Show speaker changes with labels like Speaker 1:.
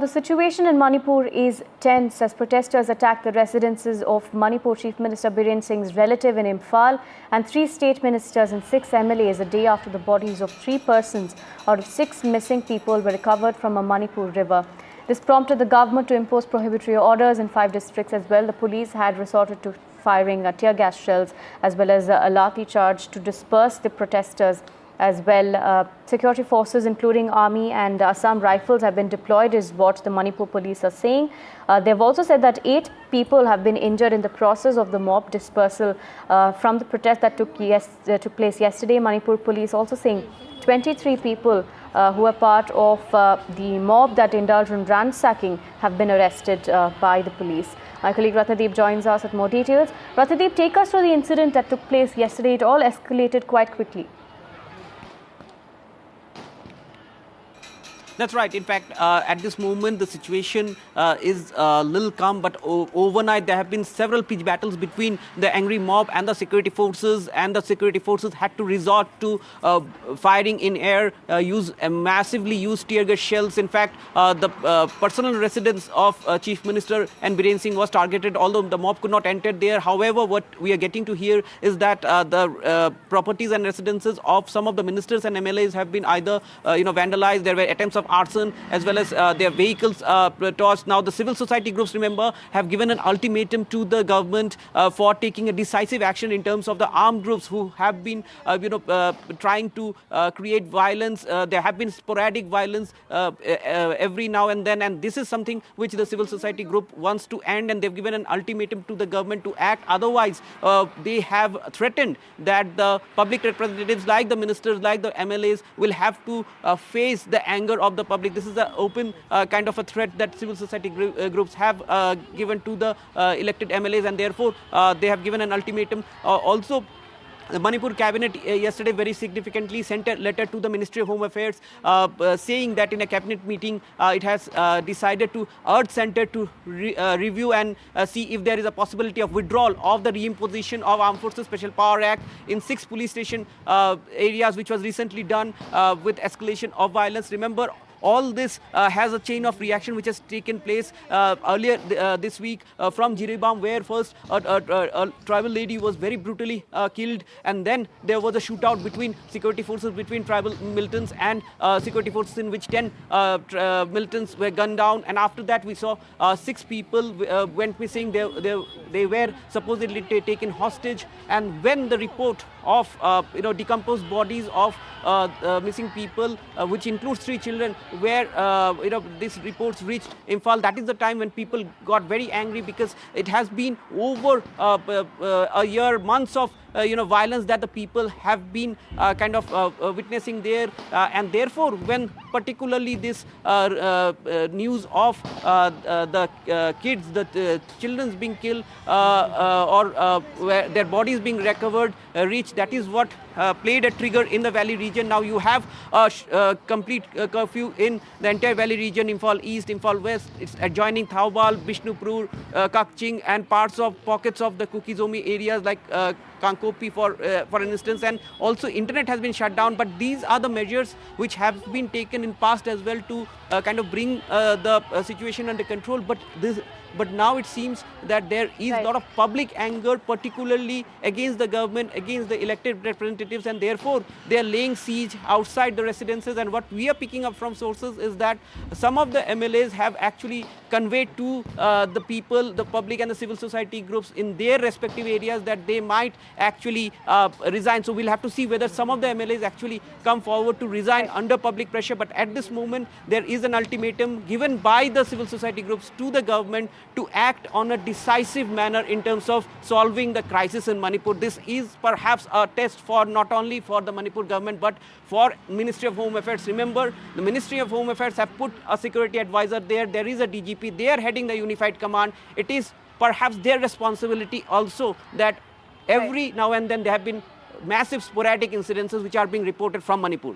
Speaker 1: The situation in Manipur is tense as protesters attack the residences of Manipur Chief Minister Biren Singh's relative in Imphal and 3 state ministers and 6 MLAs a day after the bodies of 3 persons out of 6 missing people were recovered from a Manipur river. This prompted the government to impose prohibitory orders in 5 districts as well. The police had resorted to firing tear gas shells as well as a lathi charge to disperse the protesters. As well, security forces including army and Assam rifles have been deployed is what the Manipur police are saying. They've also said that 8 people have been injured in the process of the mob dispersal from the protest that took place yesterday. Manipur police also saying 23 people who are part of the mob that indulged in ransacking have been arrested by the police. My colleague Ratnadeep joins us with more details. Ratnadeep, take us through the incident that took place yesterday. It all escalated quite quickly.
Speaker 2: That's right. In fact, at this moment, the situation is a little calm, but overnight there have been several pitched battles between the angry mob and the security forces, and the security forces had to resort to firing in air, massively use tear gas shells. In fact, the personal residence of Chief Minister and Biren Singh was targeted, although the mob could not enter there. However, what we are getting to hear is that the properties and residences of some of the ministers and MLAs have been either vandalized. There were attempts of arson as well as their vehicles torched. Now the civil society groups, remember, have given an ultimatum to the government for taking a decisive action in terms of the armed groups who have been trying to create violence. There have been sporadic violence every now and then, and this is something which the civil society group wants to end, and they've given an ultimatum to the government to act. Otherwise, they have threatened that the public representatives like the ministers, like the MLAs, will have to face the anger of the public. This is an open kind of a threat that civil society groups have given to the elected MLAs, and therefore they have given an ultimatum. Also, the Manipur cabinet yesterday very significantly sent a letter to the Ministry of Home Affairs saying that in a cabinet meeting it has decided to urge Centre to review and see if there is a possibility of withdrawal of the reimposition of Armed Forces Special Power Act in 6 police station areas, which was recently done with escalation of violence. Remember, all this has a chain of reaction which has taken place earlier this week from Jiribam, where first a tribal lady was very brutally killed, and then there was a shootout between security forces, between tribal militants and security forces, in which 10 militants were gunned down, and after that we saw 6 people went missing. They were supposedly taken hostage, and when the report of decomposed bodies of missing people, which includes 3 children, where these reports reached Imphal, that is the time when people got very angry, because it has been over a year, months of violence that the people have been witnessing there, and therefore when particularly this news of the kids, the children being killed or where their bodies being recovered reached, that is what played a trigger in the valley region. Now you have a complete curfew in the entire valley region: Imphal East, Imphal West, it's adjoining Thaubal, Bishnupur, Kakching, and pockets of the Kukizomi areas like Kankopi for instance, and also internet has been shut down. But these are the measures which have been taken in past as well to bring the situation under control. But now it seems that there is a lot of public anger, particularly against the government, against the elected representatives, and therefore they are laying siege outside the residences. And what we are picking up from sources is that some of the MLAs have actually conveyed to the people, the public and the civil society groups in their respective areas that they might actually resign. So we'll have to see whether some of the MLAs actually come forward to resign under public pressure. But at this moment, there is an ultimatum given by the civil society groups to the government to act on a decisive manner in terms of solving the crisis in Manipur. This is perhaps a test for not only for the Manipur government but for Ministry of Home Affairs. Remember, the Ministry of Home Affairs have put a security advisor there. There is a DGP. They are heading the unified command. It is perhaps their responsibility also that every now and then there have been massive sporadic incidences which are being reported from Manipur.